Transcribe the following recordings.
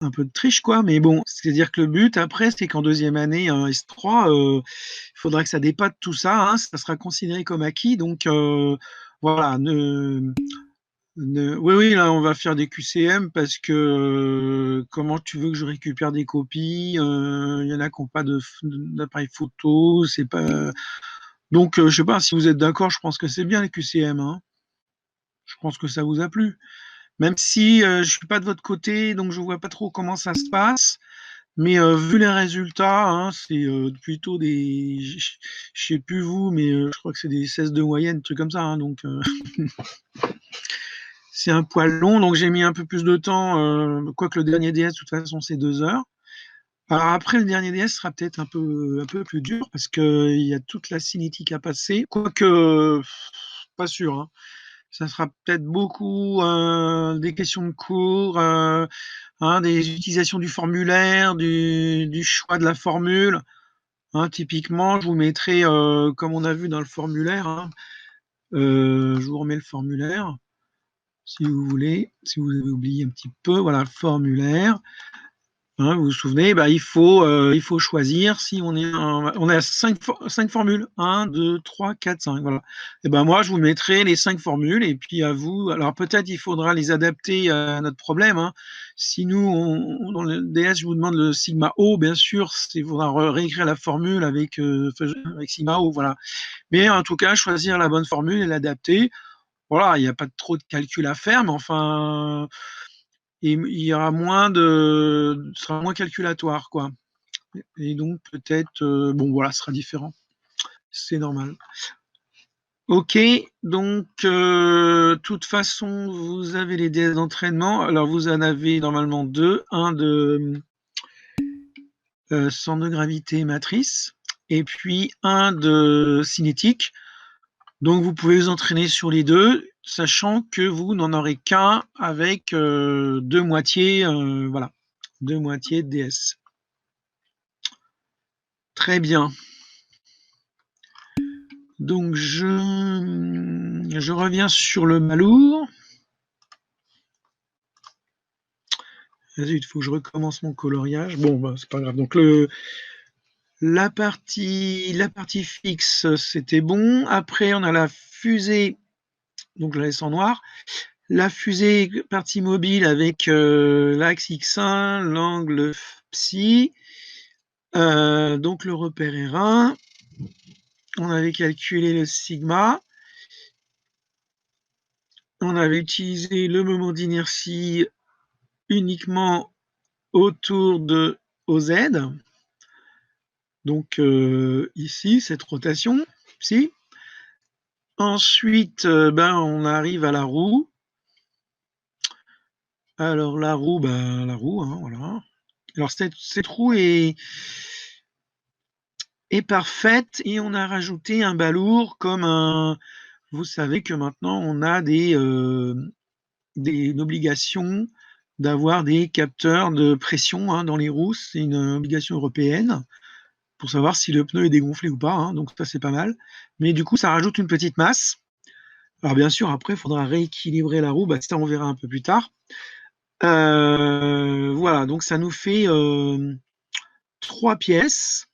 un peu de triche, quoi. Mais bon, c'est-à-dire que le but, après, c'est qu'en deuxième année, en S3, il faudra que ça dépasse tout ça, hein, ça sera considéré comme acquis. Donc, voilà, oui, oui, là, on va faire des QCM parce que comment tu veux que je récupère des copies? Il y en a qui n'ont pas d'appareil photo, c'est pas. Donc, je sais pas si vous êtes d'accord, je pense que c'est bien les QCM, hein. Je pense que ça vous a plu. Même si je suis pas de votre côté, donc je vois pas trop comment ça se passe. Mais vu les résultats, hein, c'est plutôt des. Je sais plus vous, mais je crois que c'est des 16 de moyenne, trucs comme ça, hein, donc c'est un poil long. Donc j'ai mis un peu plus de temps, quoique le dernier DS, de toute façon, c'est 2 heures. Alors après, le dernier DS sera peut-être un peu plus dur parce qu'il y a toute la cinétique à passer. Quoique, pas sûr, hein. Ça sera peut-être beaucoup des questions de cours, hein, des utilisations du formulaire, du choix de la formule. Hein, typiquement, je vous mettrai, comme on a vu dans le formulaire, hein, je vous remets le formulaire, si vous voulez, si vous avez oublié un petit peu, voilà, le formulaire. Hein, vous vous souvenez, bah, il faut choisir si on a cinq formules, 1, 2, 3, 4, 5, voilà. Et ben moi, je vous mettrai les 5 formules et puis à vous. Alors peut-être il faudra les adapter à notre problème, hein. Si nous, dans le DS, je vous demande le sigma O, bien sûr, il faudra réécrire la formule avec sigma O, voilà. Mais en tout cas, choisir la bonne formule et l'adapter. Voilà, il n'y a pas trop de calcul à faire, mais enfin, il y aura ce sera moins calculatoire, quoi. Et donc peut-être, bon voilà, ce sera différent. C'est normal. Ok, donc toute façon, vous avez les DS d'entraînement. Alors vous en avez normalement deux, un de centre de gravité matrice et puis un de cinétique. Donc vous pouvez vous entraîner sur les deux, sachant que vous n'en aurez qu'un avec deux moitiés, voilà, deux moitiés de DS. Très bien. Donc je reviens sur le Malour. Il faut que je recommence mon coloriage. Bon, bah, c'est pas grave. Donc la partie fixe, c'était bon. Après, on a la fusée, donc je la laisse en noir. La fusée partie mobile avec l'axe X1, l'angle psi, donc le repère R1. On avait calculé le sigma. On avait utilisé le moment d'inertie uniquement autour de OZ. Donc ici, cette rotation, psi. Ensuite, on arrive à la roue. Alors la roue, hein, voilà. Alors cette roue est parfaite et on a rajouté un balourd comme un. Vous savez que maintenant on a une obligation d'avoir des capteurs de pression, hein, dans les roues. C'est une obligation européenne pour savoir si le pneu est dégonflé ou pas, hein, donc ça c'est pas mal. Mais du coup, ça rajoute une petite masse. Alors bien sûr, après, il faudra rééquilibrer la roue, ça on verra un peu plus tard. Voilà, donc ça nous fait 3 pièces.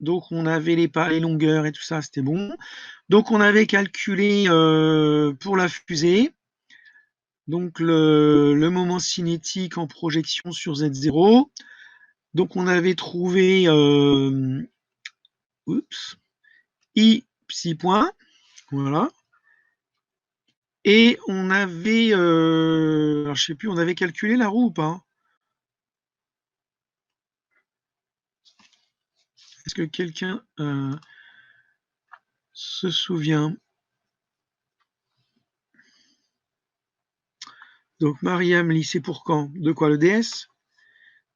Donc on avait les longueurs et tout ça, c'était bon. Donc on avait calculé pour la fusée, donc le moment cinétique en projection sur Z0. Donc on avait trouvé I psi point, voilà. Et on avait, alors je sais plus, on avait calculé la roue ou pas? Est-ce que quelqu'un se souvient? Donc Mariam, lycée pour quand? De quoi, le DS?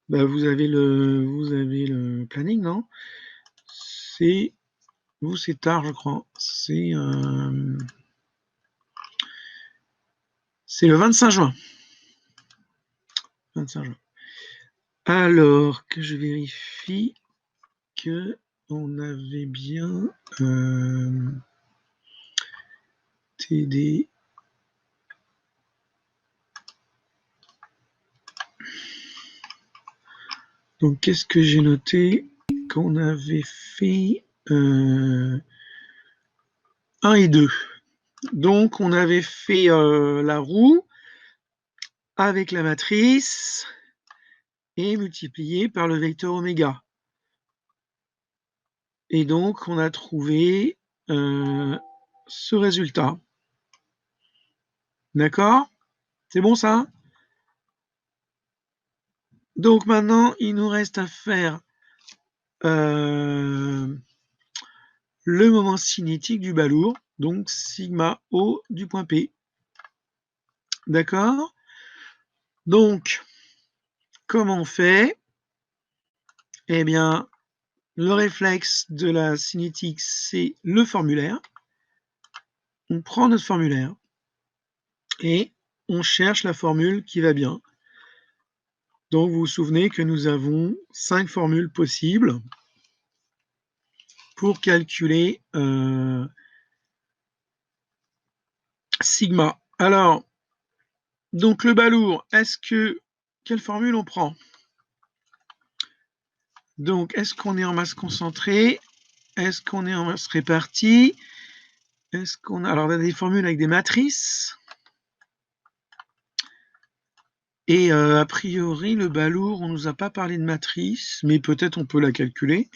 Vous avez le planning, non? C'est vous, c'est tard, je crois. C'est le 25 juin. 25 juin. Alors que je vérifie que on avait bien TD. Donc, qu'est-ce que j'ai noté qu'on avait fait 1 et 2. Donc, on avait fait la roue avec la matrice et multiplié par le vecteur oméga. Et donc, on a trouvé ce résultat. D'accord? C'est bon ça? Donc maintenant, il nous reste à faire le moment cinétique du balourd, donc sigma O du point P. D'accord? Donc, comment on fait? Eh bien, le réflexe de la cinétique, c'est le formulaire. On prend notre formulaire et on cherche la formule qui va bien. Donc, vous vous souvenez que nous avons 5 formules possibles pour calculer sigma. Alors, donc le balourd, quelle formule on prend? Donc, est-ce qu'on est en masse concentrée? Est-ce qu'on est en masse répartie? Alors, on a des formules avec des matrices. Et a priori, le balourd, on nous a pas parlé de matrice, mais peut-être on peut la calculer.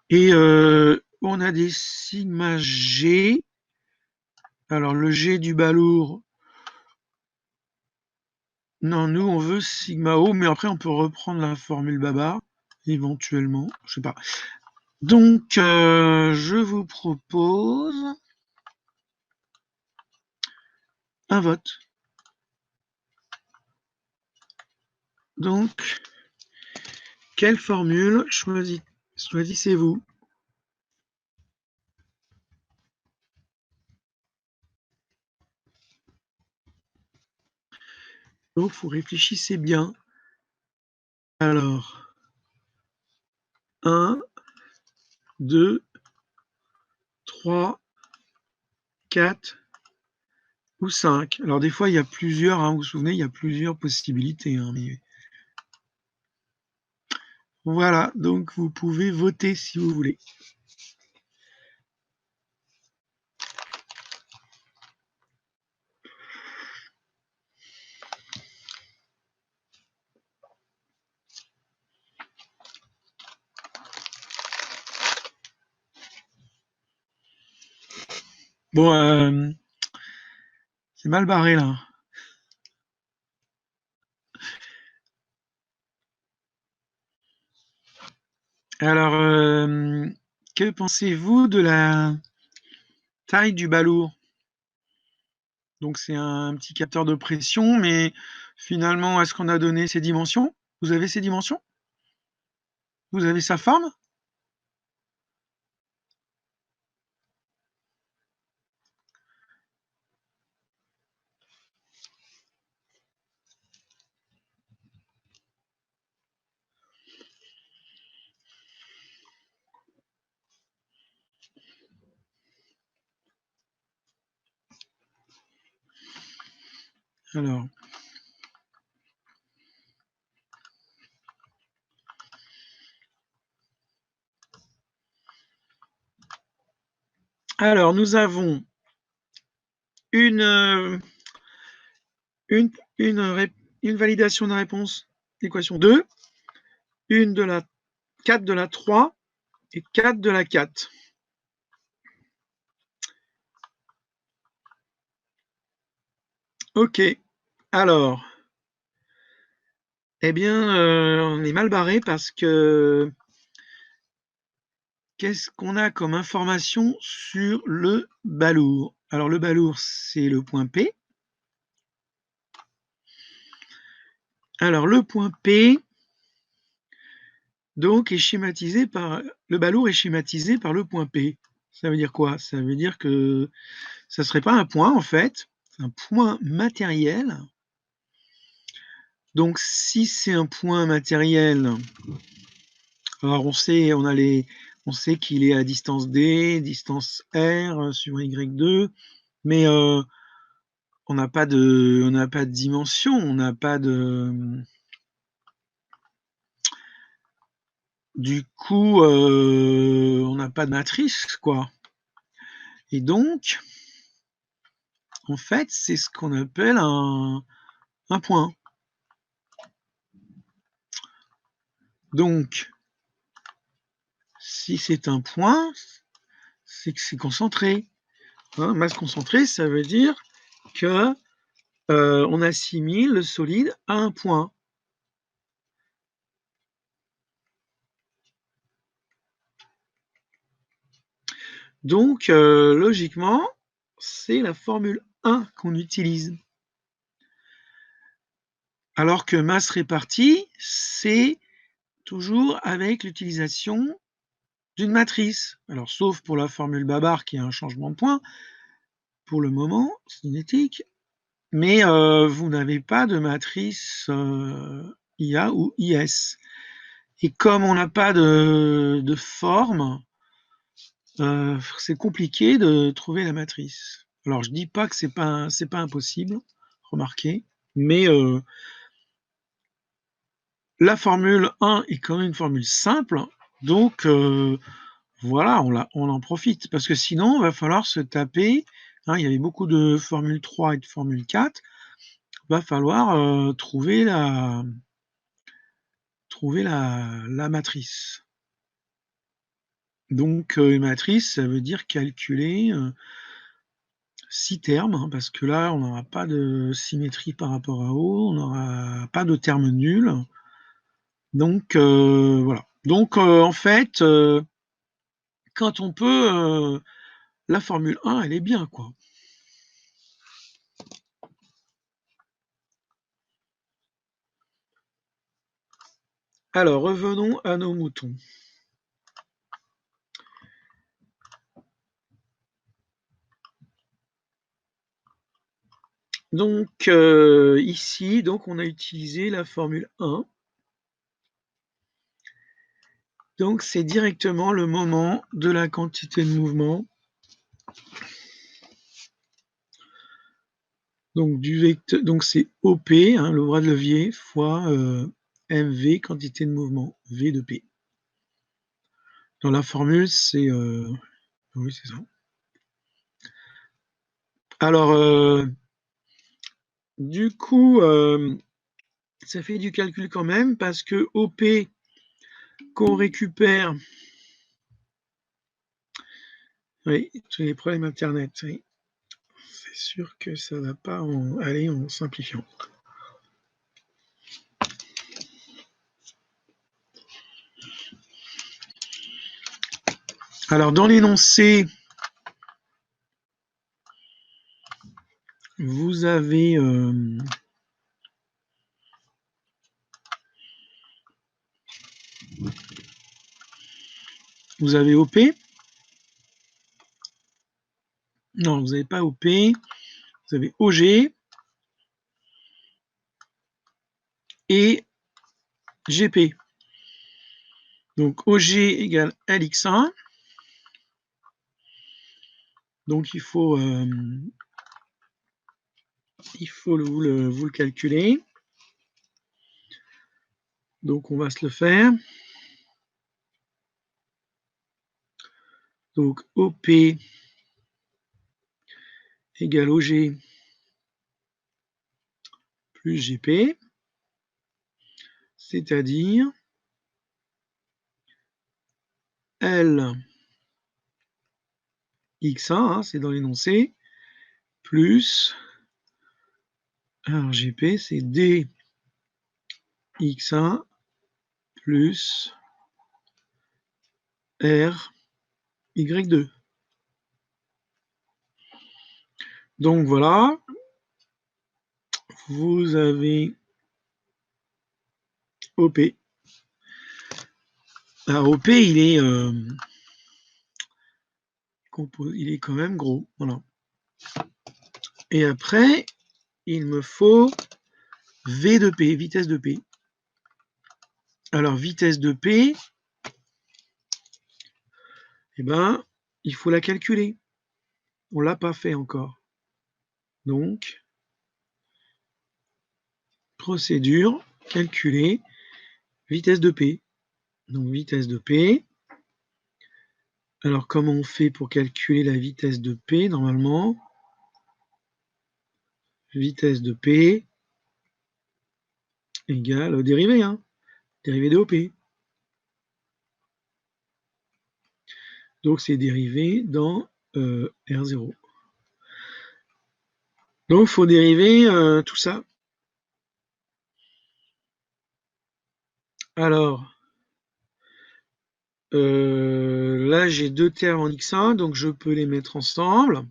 Et on a des sigma G. Alors, le G du balourd, non, nous, on veut sigma O, mais après, on peut reprendre la formule Babar, éventuellement, je sais pas. Donc, je vous propose un vote. Donc, quelle formule choisissez-vous? Donc, vous réfléchissez bien. Alors, 1, 2, 3, 4 ou 5. Alors, des fois, il y a plusieurs, hein, vous vous souvenez, il y a plusieurs possibilités. Hein, mais... Voilà, donc vous pouvez voter si vous voulez. Bon, c'est mal barré là. Alors, que pensez-vous de la taille du balourd? Donc, c'est un petit capteur de pression, mais finalement, est-ce qu'on a donné ses dimensions? Vous avez ses dimensions? Vous avez sa forme? Alors, nous avons une validation de réponse d'équation 2, une de la 4 de la 3 et 4 de la 4. Ok, alors, eh bien, on est mal barré parce que qu'est-ce qu'on a comme information sur le balourd? Alors, le balourd, c'est le point P. Alors, le point P, donc, est schématisé par... Le balourd est schématisé par le point P. Ça veut dire quoi? Ça veut dire que ça ne serait pas un point, en fait. C'est un point matériel. Donc, si c'est un point matériel, alors on sait qu'il est à distance D, distance R sur Y2, mais on n'a pas de dimension, on n'a pas de Du coup, on n'a pas de matrice, quoi. Et donc, en fait, c'est ce qu'on appelle un point. Donc, si c'est un point, c'est que c'est concentré. Hein, masse concentrée, ça veut dire que on assimile le solide à un point. Donc, logiquement, c'est la formule 1 qu'on utilise. Alors que masse répartie, c'est toujours avec l'utilisation d'une matrice. Alors, sauf pour la formule Babar qui a un changement de point, pour le moment, cinétique, mais vous n'avez pas de matrice IA ou IS. Et comme on n'a pas de forme, c'est compliqué de trouver la matrice. Alors, je dis pas que c'est pas impossible, remarquez, mais la formule 1 est quand même une formule simple, donc voilà, on en profite. Parce que sinon, il va falloir se taper, hein, il y avait beaucoup de formule 3 et de formule 4, il va falloir trouver la matrice. Donc, une matrice, ça veut dire calculer 6 termes, hein, parce que là, on n'aura pas de symétrie par rapport à O, on n'aura pas de terme nul. Donc, voilà. Donc, en fait, quand on peut, la formule 1, elle est bien, quoi. Alors, revenons à nos moutons. Donc, ici, donc, on a utilisé la formule 1. Donc, c'est directement le moment de la quantité de mouvement. Donc, donc c'est OP, hein, le bras de levier, fois MV, quantité de mouvement, V de P. Dans la formule, c'est... oui, c'est ça. Alors, du coup, ça fait du calcul quand même, parce que OP qu'on récupère... Oui, j'ai des problèmes Internet, oui. C'est sûr que ça ne va pas aller en simplifiant. Alors, dans l'énoncé, vous avez... vous avez OP. Non, vous n'avez pas OP. Vous avez OG et GP. Donc OG égale LX1. Donc il faut vous le calculer. Donc on va se le faire. Donc OP égale OG plus GP, c'est-à-dire L X1, hein, c'est dans l'énoncé, plus, alors GP c'est D X1 plus R Y2. Donc voilà, vous avez OP. Alors OP, il est quand même gros, voilà. Et après, il me faut V de P, vitesse de P. Alors, vitesse de P, eh ben, il faut la calculer. On ne l'a pas fait encore. Donc, procédure, calculer, vitesse de P. Donc vitesse de P. Alors comment on fait pour calculer la vitesse de P normalement? Vitesse de P égale dérivée, hein, dérivée de OP. Donc c'est dérivé dans R0. Donc il faut dériver tout ça. Alors, là j'ai deux termes en x1, donc je peux les mettre ensemble.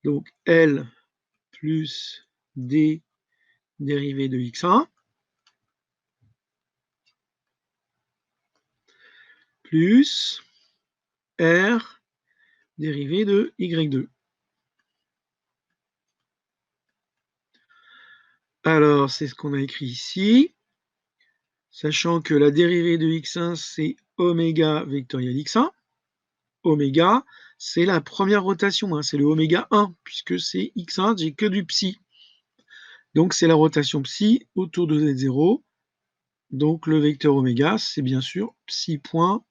Donc L plus D dérivé de x1 plus R dérivé de y2. Alors, c'est ce qu'on a écrit ici, sachant que la dérivée de x1, c'est oméga vectoriel x1. Oméga, c'est la première rotation, hein, c'est le oméga 1, puisque c'est x1, j'ai que du psi. Donc, c'est la rotation psi autour de z0. Donc, le vecteur oméga, c'est bien sûr psi point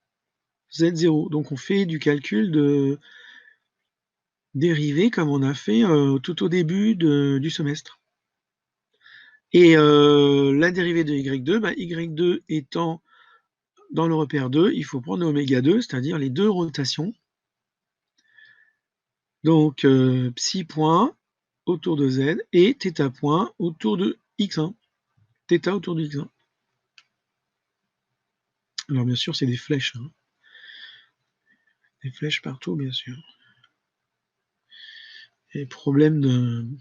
z0. Donc, on fait du calcul de dérivée comme on a fait tout au début du semestre. Et la dérivée de y2, y2 étant dans le repère 2, il faut prendre oméga 2, c'est-à-dire les deux rotations. Donc psi point autour de z et θ point autour de x1. Θ autour de x1. Alors bien sûr, c'est des flèches. Hein. Des flèches partout, bien sûr. Et problème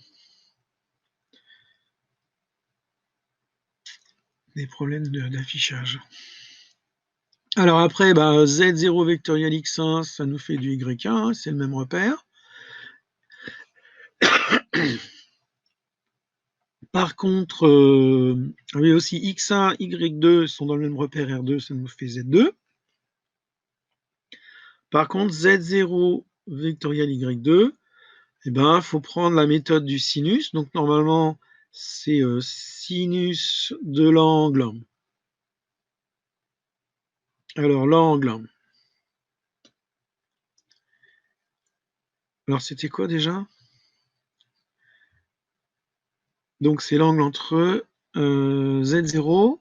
des problèmes d'affichage. Alors après, Z0 vectoriel x1, ça nous fait du y1, hein, c'est le même repère. Par contre, oui aussi x1, y2 sont dans le même repère R2, ça nous fait Z2. Par contre, Z0 vectoriel y2, il faut prendre la méthode du sinus. Donc normalement, c'est sinus de l'angle. Alors l'angle. Alors c'était quoi déjà? Donc c'est l'angle entre Z0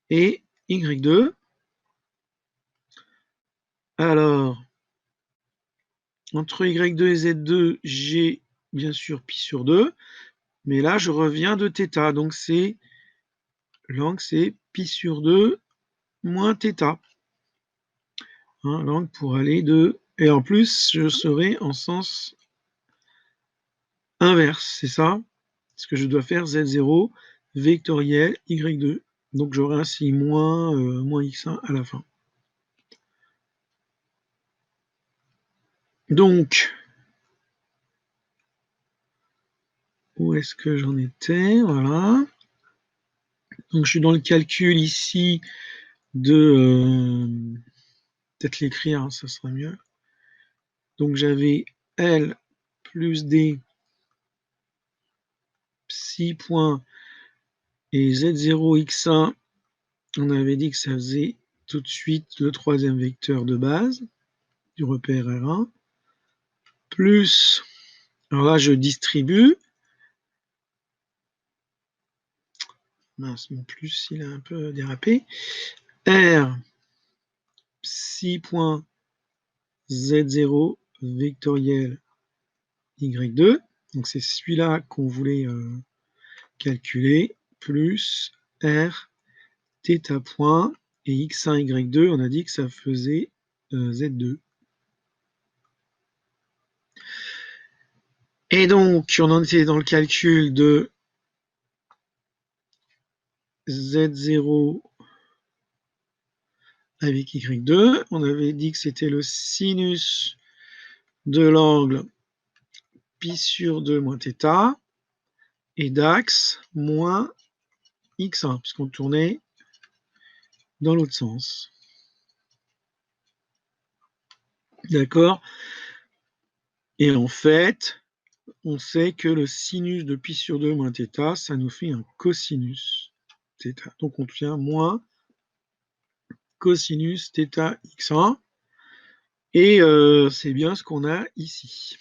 et Y2. Alors, entre Y2 et Z2, j'ai bien sûr pi sur 2. Mais là, je reviens de θ. Donc c'est l'angle, c'est pi sur 2 moins θ. Hein, l'angle pour aller de... Et en plus, je serai en sens inverse, c'est ça? Ce que je dois faire Z0 vectoriel Y2. Donc j'aurai ainsi moins x1 à la fin. Donc, où est-ce que j'en étais? Voilà. Donc je suis dans le calcul ici de... peut-être l'écrire, hein, ça sera mieux. Donc j'avais L plus D psi point et Z0 x1, on avait dit que ça faisait tout de suite le troisième vecteur de base du repère R1, plus, alors là je distribue, mince, mon plus il a un peu dérapé, R psi point Z0 vectoriel Y2, donc c'est celui-là qu'on voulait calculer, plus R θ point et x1, y2, on a dit que ça faisait z2. Et donc, on en était dans le calcul de z0 avec y2. On avait dit que c'était le sinus de l'angle pi sur 2 moins θ et d'axe moins x1, puisqu'on tournait dans l'autre sens. D'accord? Et en fait, on sait que le sinus de pi sur 2 moins θ, ça nous fait un cosinus θ. Donc on tient moins cosinus θ x1. Et c'est bien ce qu'on a ici.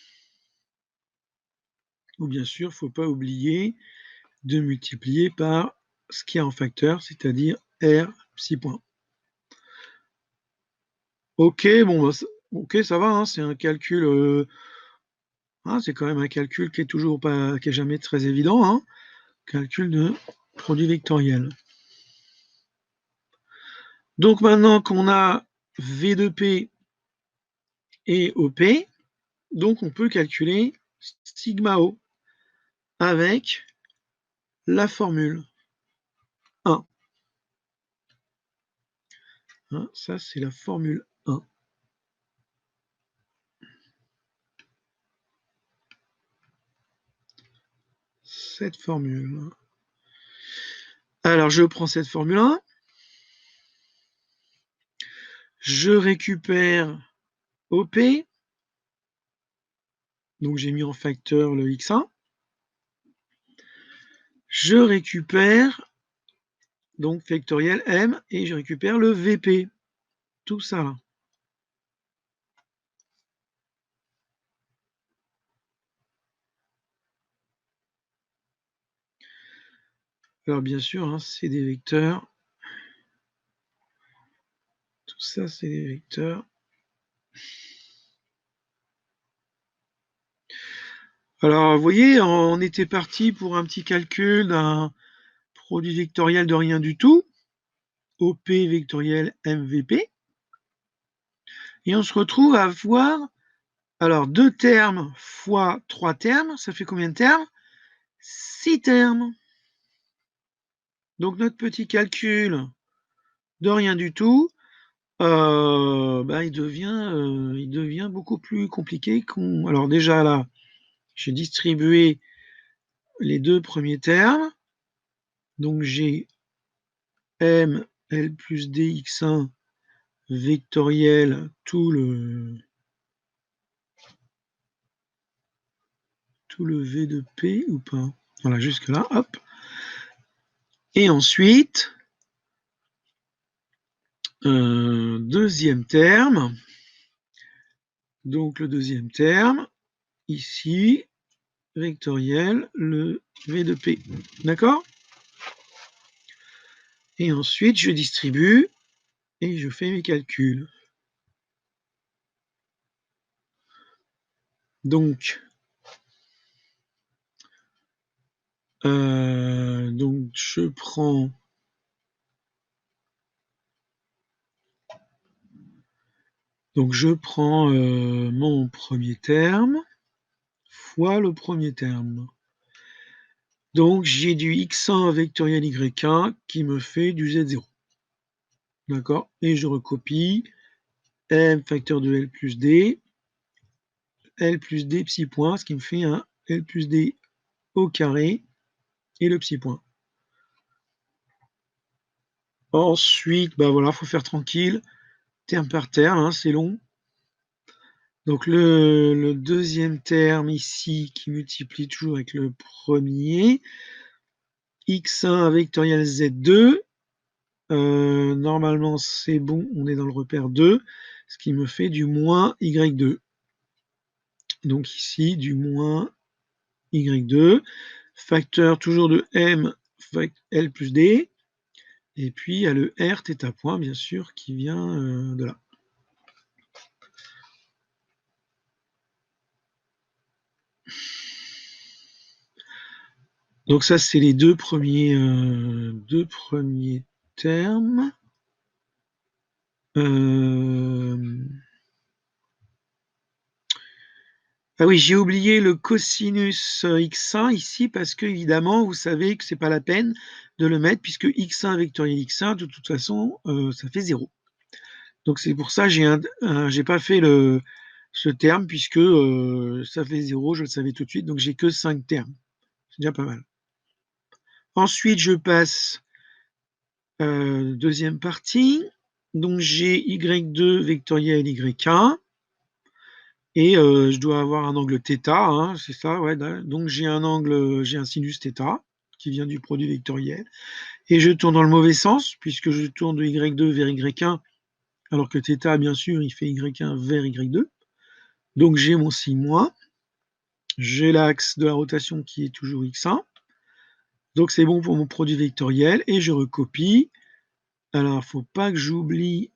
Ou bien sûr, il ne faut pas oublier de multiplier par ce qu'il y a en facteur, c'est-à-dire R psi point. Ok, bon, ok, ça va, hein, c'est un calcul, c'est quand même un calcul qui est jamais très évident, hein, calcul de produit vectoriel. Donc maintenant qu'on a V de P et OP, donc on peut calculer sigma O avec la formule 1. Hein, ça, c'est la formule 1. Cette formule. Alors, je prends cette formule 1. Je récupère OP. Donc, j'ai mis en facteur le x1. Je récupère donc factoriel m et je récupère le VP. Tout ça là. Alors, bien sûr, hein, c'est des vecteurs. Tout ça, c'est des vecteurs. Alors, vous voyez, on était parti pour un petit calcul d'un produit vectoriel de rien du tout. OP vectoriel MVP. Et on se retrouve à avoir, alors, 2 termes fois 3 termes, ça fait combien de termes? 6 termes. Donc, notre petit calcul de rien du tout, il devient beaucoup plus compliqué. Alors déjà là, j'ai distribué les 2 premiers termes. Donc, j'ai m L plus D x1 vectoriel tout le V de P ou pas? Voilà, jusque là, hop. Et ensuite, deuxième terme. Donc le deuxième terme, ici, vectoriel, le V de P. D'accord? Et ensuite, je distribue et je fais mes calculs. Donc je prends mon premier terme fois le premier terme. Donc j'ai du x1 vectoriel y1 qui me fait du z0. D'accord? Et je recopie m facteur de L plus D psi point, ce qui me fait un L plus D au carré et le psi point. Ensuite, voilà, faut faire tranquille, terme par terme, hein, c'est long. Donc le deuxième terme ici qui multiplie toujours avec le premier, x1 vectoriel z2, normalement c'est bon, on est dans le repère 2, ce qui me fait du moins y2. Donc ici, du moins y2, facteur toujours de m, L plus D, et puis il y a le R θ point, bien sûr, qui vient de là. Donc ça, c'est les deux premiers termes. Ah oui, j'ai oublié le cosinus x1 ici parce que évidemment, vous savez que c'est pas la peine de le mettre puisque x1 vectoriel x1, de toute façon, ça fait 0. Donc c'est pour ça que j'ai pas fait ce terme puisque ça fait 0, je le savais tout de suite, donc j'ai que 5 termes. C'est déjà pas mal. Ensuite, je passe deuxième partie. Donc j'ai y2 vectoriel y1 et je dois avoir un angle θ, hein, c'est ça, ouais. Donc j'ai un sinus θ qui vient du produit vectoriel. Et je tourne dans le mauvais sens, puisque je tourne de Y2 vers Y1, alors que θ, bien sûr, il fait Y1 vers Y2. Donc j'ai mon signe moins. J'ai l'axe de la rotation qui est toujours X1. Donc c'est bon pour mon produit vectoriel. Et je recopie. Alors, il ne faut pas que j'oublie...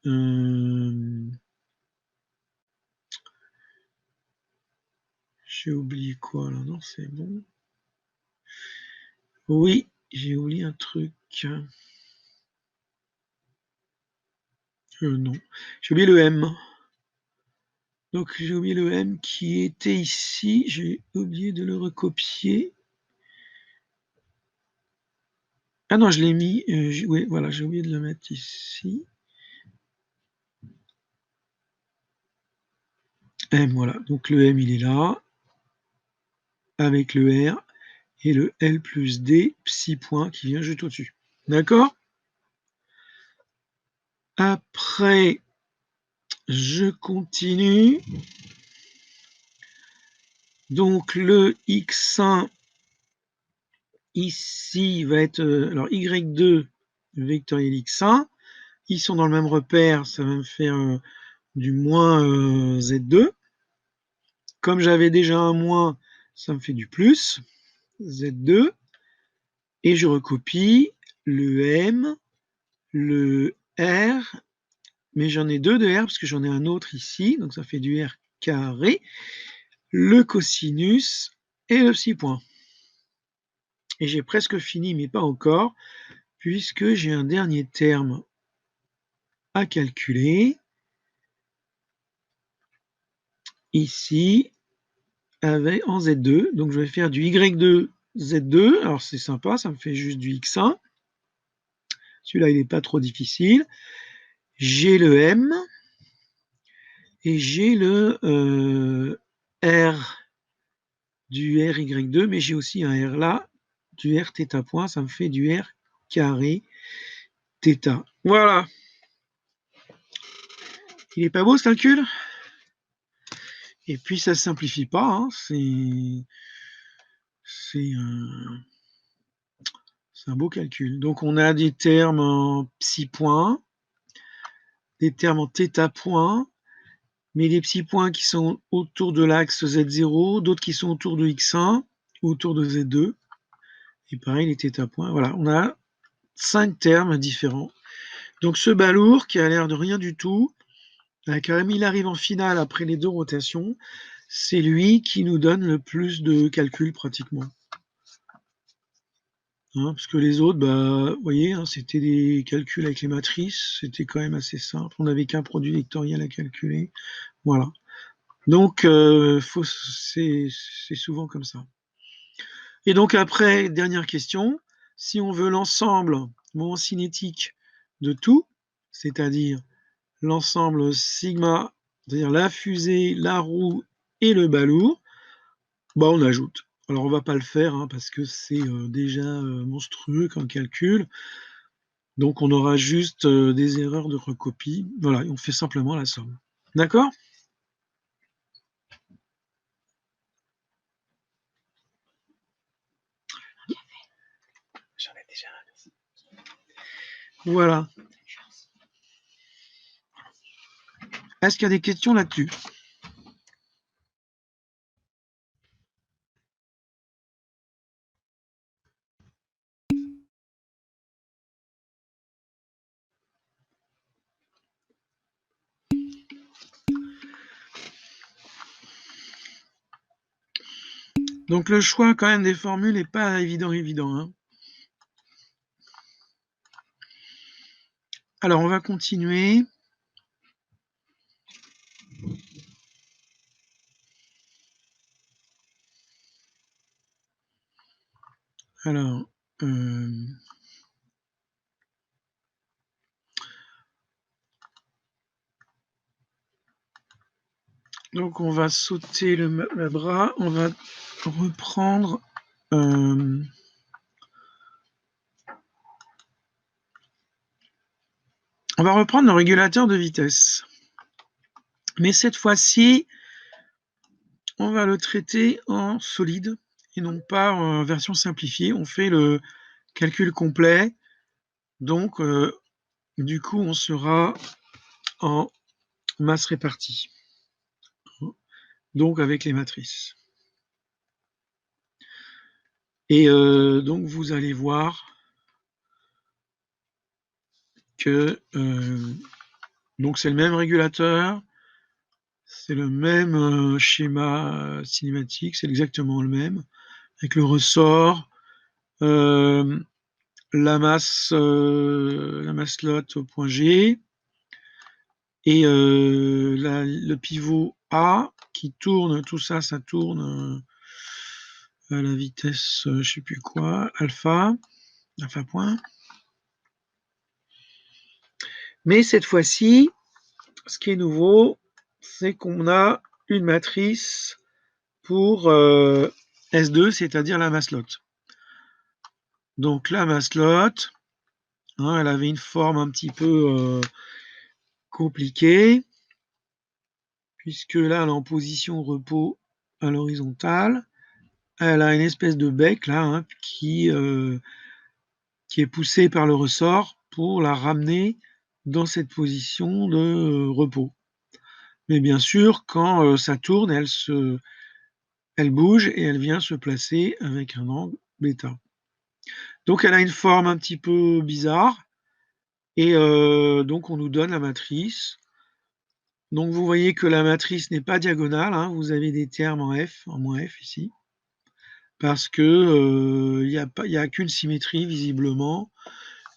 J'ai oublié quoi là? Non, c'est bon. Oui, j'ai oublié un truc. Non, j'ai oublié le M. Donc j'ai oublié le M qui était ici. J'ai oublié de le recopier. Ah non, je l'ai mis. Oui, voilà, j'ai oublié de le mettre ici. M, voilà. Donc le M, il est là. Avec le R et le L plus D, psi point qui vient juste au-dessus. D'accord? Après, je continue. Donc le X1 ici va être alors Y2 vectoriel X1. Ils sont dans le même repère, ça va me faire du moins Z2. Comme j'avais déjà un moins, ça me fait du plus, Z2. Et je recopie le M, le R, mais j'en ai deux de R parce que j'en ai un autre ici, donc ça fait du R carré, le cosinus et le psi point. Et j'ai presque fini, mais pas encore, puisque j'ai un dernier terme à calculer, ici, avec, en Z2. Donc je vais faire du Y2, Z2, alors c'est sympa, ça me fait juste du X1. Celui-là, il n'est pas trop difficile. J'ai le M, et j'ai le R du RY2, mais j'ai aussi un R là, du R θ point, ça me fait du R carré θ. Voilà. Il est pas beau ce calcul? Et puis ça se simplifie pas, hein. C'est un beau calcul. Donc on a des termes en psi point, des termes en θ point, mais des petits points qui sont autour de l'axe Z0, d'autres qui sont autour de X1, autour de Z2. Et pareil, les θ points. Voilà, on a 5 termes différents. Donc ce balourd qui a l'air de rien du tout, quand même il arrive en finale après les deux rotations, c'est lui qui nous donne le plus de calculs pratiquement. Hein, parce que les autres, bah, vous voyez, hein, c'était des calculs avec les matrices, c'était quand même assez simple. On n'avait qu'un produit vectoriel à calculer. Voilà. Donc, c'est souvent comme ça. Et donc après, dernière question, si on veut l'ensemble moment cinétique de tout, c'est-à-dire l'ensemble sigma, c'est-à-dire la fusée, la roue et le balourd, bah on ajoute. Alors on va pas le faire hein, parce que c'est déjà monstrueux comme calcul. Donc on aura juste des erreurs de recopie. Voilà, on fait simplement la somme. D'accord? J'en ai déjà un. Voilà. Est-ce qu'il y a des questions là-dessus? Donc le choix quand même des formules n'est pas évident. Hein. Alors on va continuer. Alors, donc on va sauter le bras, on va reprendre on va reprendre le régulateur de vitesse. Mais cette fois-ci, on va le traiter en solide et non pas en version simplifiée. On fait le calcul complet. Donc, du coup, on sera en masse répartie. Donc, avec les matrices. Et donc, vous allez voir que donc c'est le même régulateur, c'est le même schéma cinématique, c'est exactement le même, avec le ressort, la masse slot au point G, et le pivot A qui tourne, tout ça, ça tourne à la vitesse, je sais plus quoi, alpha point. Mais cette fois-ci, ce qui est nouveau, c'est qu'on a une matrice pour S2, c'est-à-dire la maslotte. Donc la maslotte, elle avait une forme un petit peu compliquée, puisque là, elle est en position repos à l'horizontale. Elle a une espèce de bec là, qui est poussé par le ressort pour la ramener dans cette position de repos. Mais bien sûr, quand ça tourne, elle bouge et elle vient se placer avec un angle bêta. Donc elle a une forme un petit peu bizarre, et donc on nous donne la matrice. Donc vous voyez que la matrice n'est pas diagonale, vous avez des termes en F, en moins F ici, parce que il y a qu'une symétrie visiblement.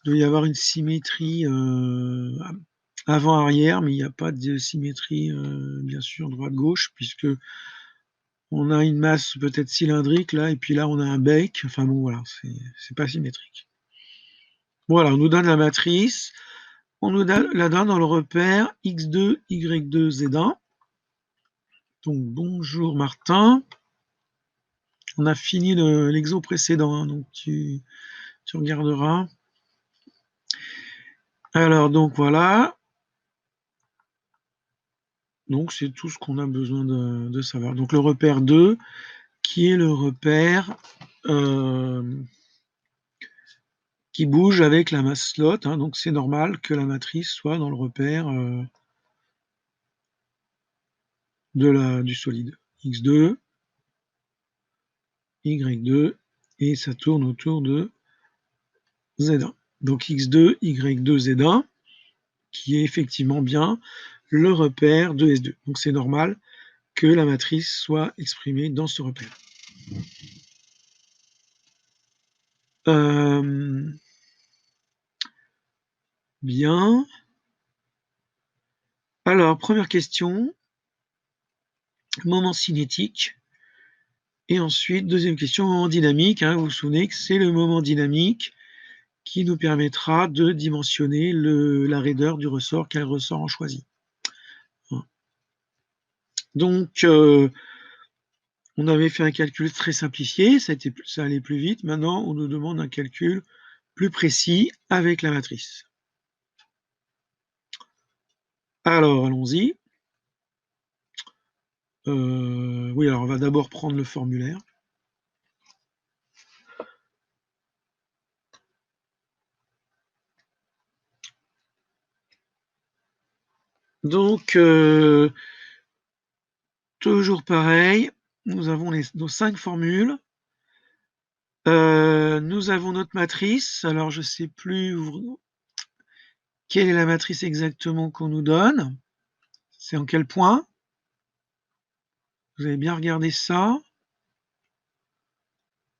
Il doit y avoir une symétrie avant-arrière, mais il n'y a pas de symétrie bien sûr droite-gauche, puisque on a une masse peut-être cylindrique là, et puis là on a un bec. Enfin bon voilà, c'est pas symétrique. Voilà, on nous donne la matrice, on nous la donne dans le repère x2, y2, z1. Donc bonjour Martin. On a fini l'exo précédent, donc tu regarderas. Alors donc voilà. Donc c'est tout ce qu'on a besoin de savoir. Donc le repère 2, qui est le repère qui bouge avec la masse slot. Donc c'est normal que la matrice soit dans le repère du solide. X2, Y2, et ça tourne autour de Z1. Donc X2, Y2, Z1, qui est effectivement bien le repère de S2. Donc c'est normal que la matrice soit exprimée dans ce repère. Bien. Alors, première question, moment cinétique. Et ensuite, deuxième question, moment dynamique. Vous vous souvenez que c'est le moment dynamique qui nous permettra de dimensionner la raideur du ressort, quel ressort on choisit. Donc, on avait fait un calcul très simplifié, ça allait plus vite. Maintenant, on nous demande un calcul plus précis avec la matrice. Alors, allons-y. Oui, alors on va d'abord prendre le formulaire. Donc, toujours pareil, nous avons nos 5 formules. Nous avons notre matrice. Alors, je ne sais plus quelle est la matrice exactement qu'on nous donne. C'est en quel point? Vous avez bien regardé ça?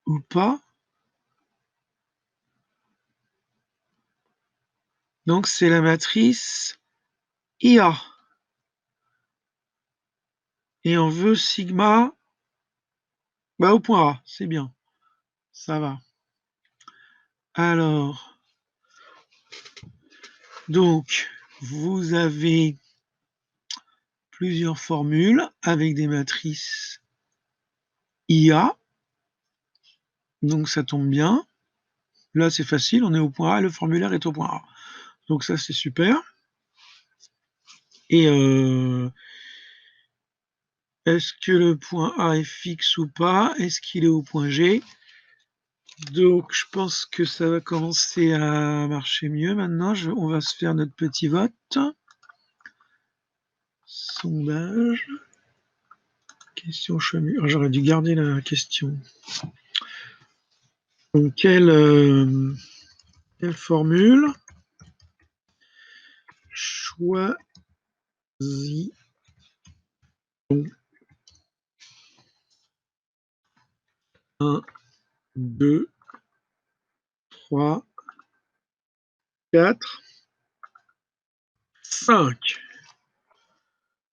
Ou pas? Donc, c'est la matrice IA. Et on veut sigma au point A. C'est bien. Ça va. Alors, donc, vous avez plusieurs formules avec des matrices IA. Donc, ça tombe bien. Là, c'est facile. On est au point A. Le formulaire est au point A. Donc, ça, c'est super. Et est-ce que le point A est fixe ou pas? Est-ce qu'il est au point G? Donc, je pense que ça va commencer à marcher mieux maintenant. On va se faire notre petit vote. Sondage. Question chemu. Oh, j'aurais dû garder la question. Donc, quelle formule choisit-on? 1, 2, 3, 4, 5.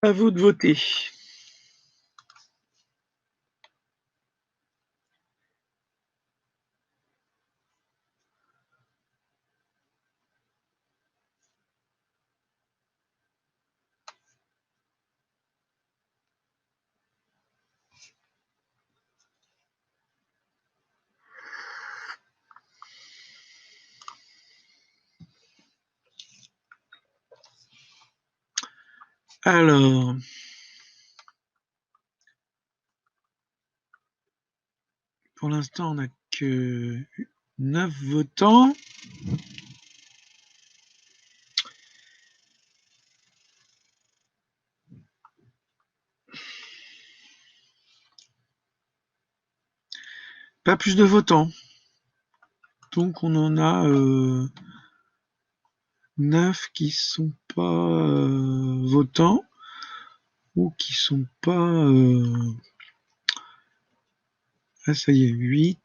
À vous de voter. Alors, pour l'instant, on n'a que 9 votants. Pas plus de votants. Donc, on en a 9 qui sont pas votants ou qui sont pas... Ah, ça y est, 8,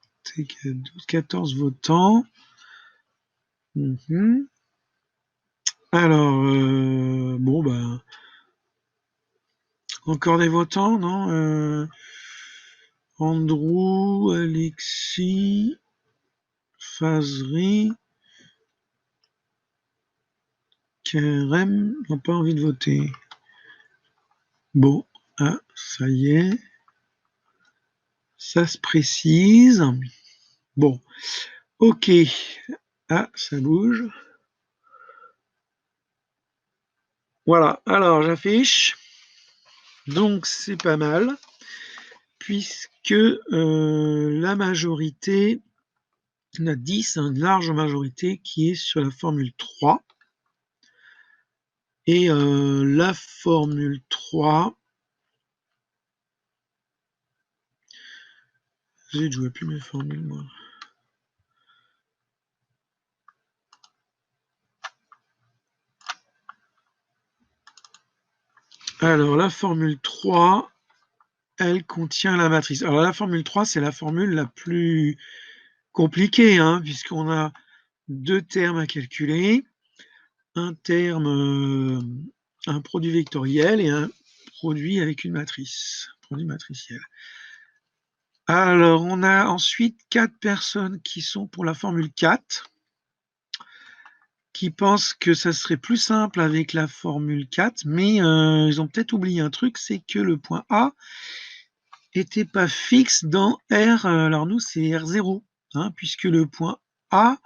12, 14 votants. Alors, bon, bah... Encore des votants, non Andrew, Alexis, Fazri, Kerem n'ont pas envie de voter. Bon, ah, ça y est. Ça se précise. Bon, ok. Ah, ça bouge. Voilà, alors j'affiche. Donc c'est pas mal, puisque la majorité, on a 10, une large majorité qui est sur la formule 3. Et la formule 3, je ne vois plus mes formules, moi. Alors, la formule 3, elle contient la matrice. Alors, la formule 3, c'est la formule la plus compliquée, hein, puisqu'on a 2 termes à calculer. Un terme, un produit vectoriel et un produit avec une matrice, produit matriciel. Alors, on a ensuite 4 personnes qui sont pour la formule 4, qui pensent que ça serait plus simple avec la formule 4, mais ils ont peut-être oublié un truc, c'est que le point A n'était pas fixe dans R, alors nous c'est R0, hein, puisque le point A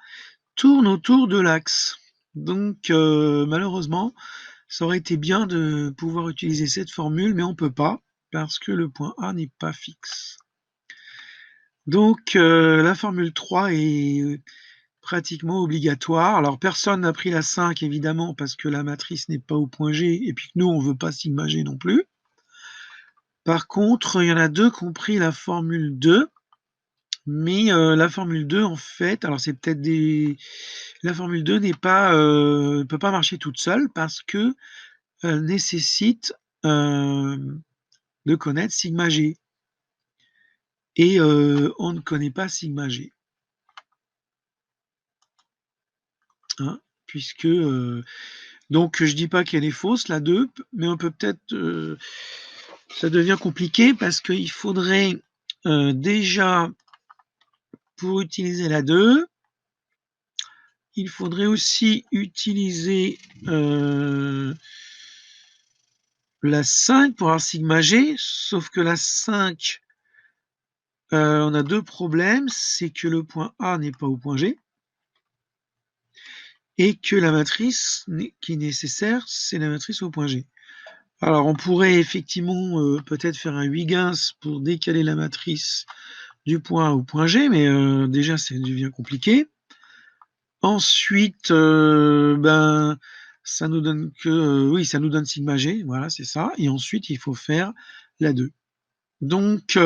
tourne autour de l'axe. Donc malheureusement, ça aurait été bien de pouvoir utiliser cette formule, mais on ne peut pas, parce que le point A n'est pas fixe. Donc la formule 3 est pratiquement obligatoire. Alors personne n'a pris la 5 évidemment parce que la matrice n'est pas au point G et puis que nous on veut pas sigma G non plus. Par contre, il y en a 2 qui ont pris la formule 2, mais la formule 2 en fait, alors c'est peut-être la formule 2 n'est pas peut pas marcher toute seule parce que elle nécessite de connaître sigma G. Et on ne connaît pas sigma G. Hein, puisque donc je dis pas qu'elle est fausse la 2, mais on peut peut-être ça devient compliqué parce qu'il faudrait déjà, pour utiliser la 2, il faudrait aussi utiliser la 5 pour avoir sigma G, sauf que la 5, on a 2 problèmes, c'est que le point A n'est pas au point G, et que la matrice qui est nécessaire, c'est la matrice au point G. Alors on pourrait effectivement peut-être faire un Huygens pour décaler la matrice du point A au point G, mais déjà, ça devient compliqué. Ensuite, ça nous donne oui, ça nous donne sigma G, voilà, c'est ça. Et ensuite, il faut faire la 2. Donc,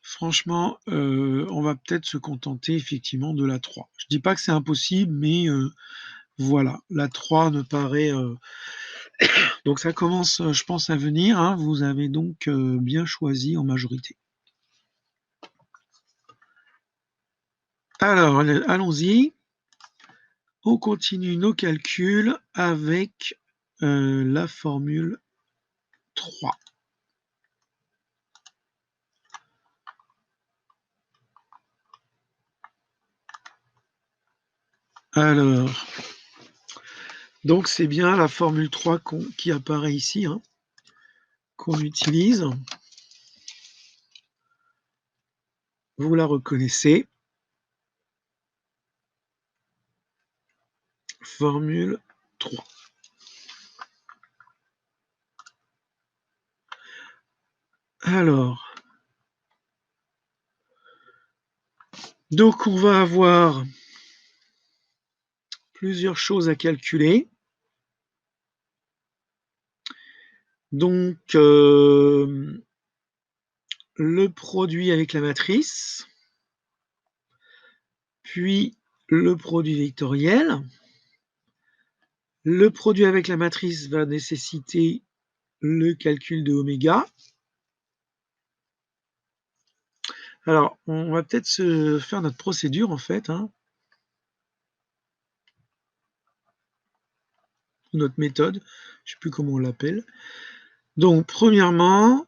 franchement, on va peut-être se contenter effectivement de la 3. Je dis pas que c'est impossible, mais voilà, la 3 me paraît... Donc ça commence, je pense, à venir. Hein. Vous avez donc bien choisi en majorité. Alors, allons-y. On continue nos calculs avec la formule 3. Alors, donc c'est bien la formule 3 qui apparaît ici, hein, qu'on utilise. Vous la reconnaissez. Formule 3. Alors, donc on va avoir plusieurs choses à calculer. Donc, le produit avec la matrice, puis le produit vectoriel. Le produit avec la matrice va nécessiter le calcul de oméga. Alors, on va peut-être se faire notre procédure, en fait, hein, notre méthode, je ne sais plus comment on l'appelle. Donc, premièrement,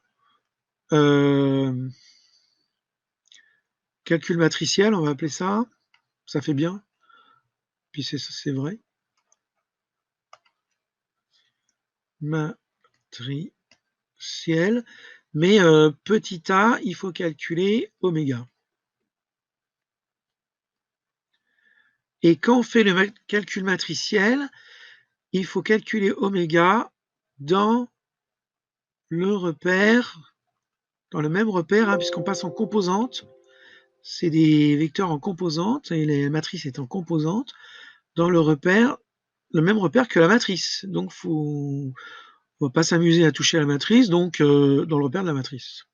calcul matriciel, on va appeler ça. Ça fait bien. Puis c'est vrai. Matriciel. Mais petit a, il faut calculer oméga. Et quand on fait le calcul matriciel, il faut calculer oméga dans le repère, dans le même repère, hein, puisqu'on passe en composante. C'est des vecteurs en composante et la matrice est en composante dans le repère, le même repère que la matrice. Donc, on ne va pas s'amuser à toucher à la matrice, donc dans le repère de la matrice.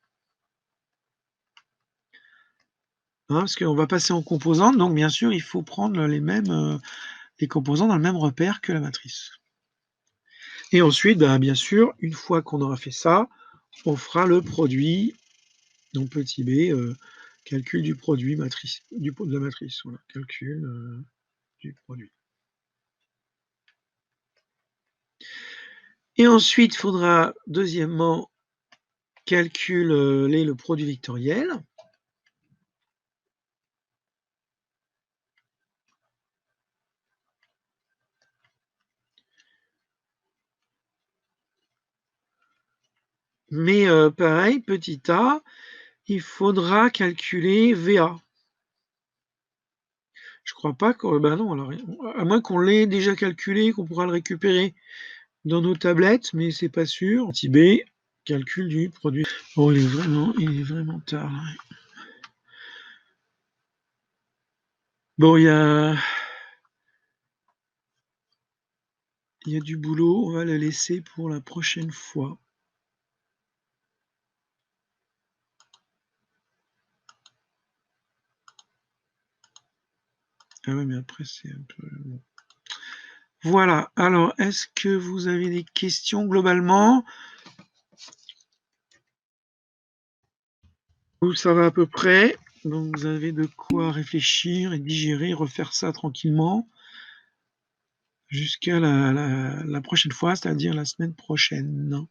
Hein, parce qu'on va passer en composante, donc bien sûr, il faut prendre les composants dans le même repère que la matrice. Et ensuite, bien sûr, une fois qu'on aura fait ça, on fera le produit, donc petit b, calcul du produit matrice, de la matrice. Voilà, calcul du produit. Et ensuite, il faudra, deuxièmement, calculer le produit vectoriel. Mais pareil, petit a, il faudra calculer VA. Je crois pas que... non, alors, à moins qu'on l'ait déjà calculé, qu'on pourra le récupérer dans nos tablettes, mais c'est pas sûr. Petit b, calcul du produit. Oh, il est vraiment tard. Là. Bon, il y a du boulot, on va le laisser pour la prochaine fois. Ah ouais, mais après, c'est un peu... Bon. Voilà, alors, est-ce que vous avez des questions globalement? Ça va à peu près, donc vous avez de quoi réfléchir et digérer, refaire ça tranquillement jusqu'à la prochaine fois, c'est-à-dire la semaine prochaine.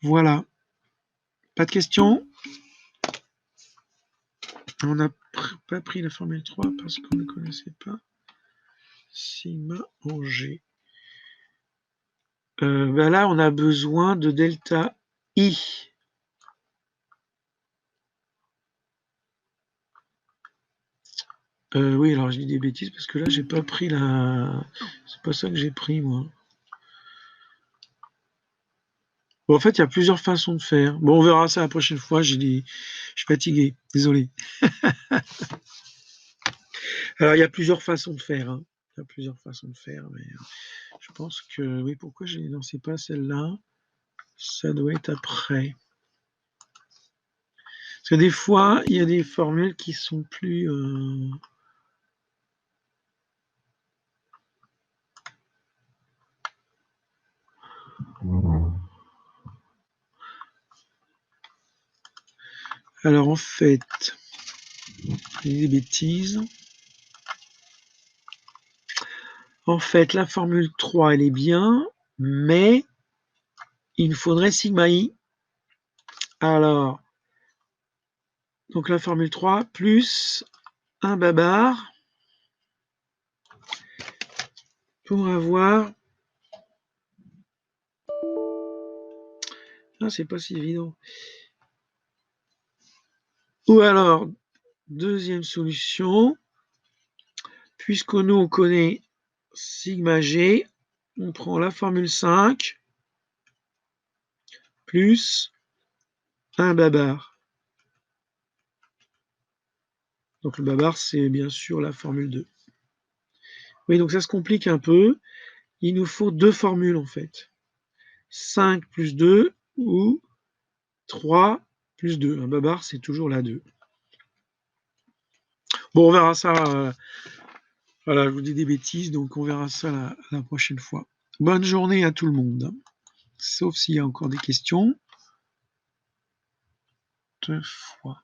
Voilà. Pas de questions? On n'a pas pris la formule 3 parce qu'on ne connaissait pas sigma en G. Là, on a besoin de delta I. Oui, alors je dis des bêtises parce que là, j'ai pas pris la... C'est pas ça que j'ai pris, moi. Bon, en fait, il y a plusieurs façons de faire. Bon, on verra ça la prochaine fois. Je suis fatigué. Désolé. Alors, il y a plusieurs façons de faire. Hein. Il y a plusieurs façons de faire. Mais je pense que... Oui, pourquoi je ne lancé pas celle-là? Ça doit être après. Parce que des fois, il y a des formules qui sont plus... Alors, en fait, des bêtises. En fait, la formule 3, elle est bien, mais il nous faudrait sigma i. Alors, donc la formule 3 plus un babar pour avoir... Ah, c'est pas si évident. Ou alors, deuxième solution, puisque nous, on connaît sigma g, on prend la formule 5 plus un babar. Donc le babar, c'est bien sûr la formule 2. Oui, donc ça se complique un peu. Il nous faut deux formules, en fait. 5 plus 2 ou 3 plus 2. Un babar, c'est toujours la 2. Bon, on verra ça. Voilà, je vous dis des bêtises, donc on verra ça la prochaine fois. Bonne journée à tout le monde. Sauf s'il y a encore des questions. 2 fois.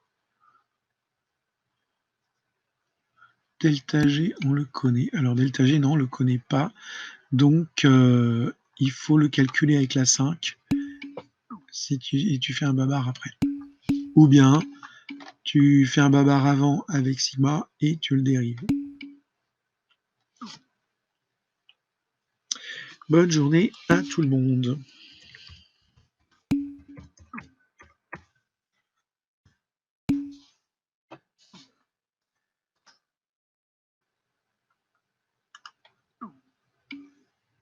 Delta G, on le connaît. Alors delta G, non, on ne le connaît pas. Donc, il faut le calculer avec la 5 et tu fais un babar après. Ou bien, tu fais un babar avant avec sigma et tu le dérives. Bonne journée à tout le monde.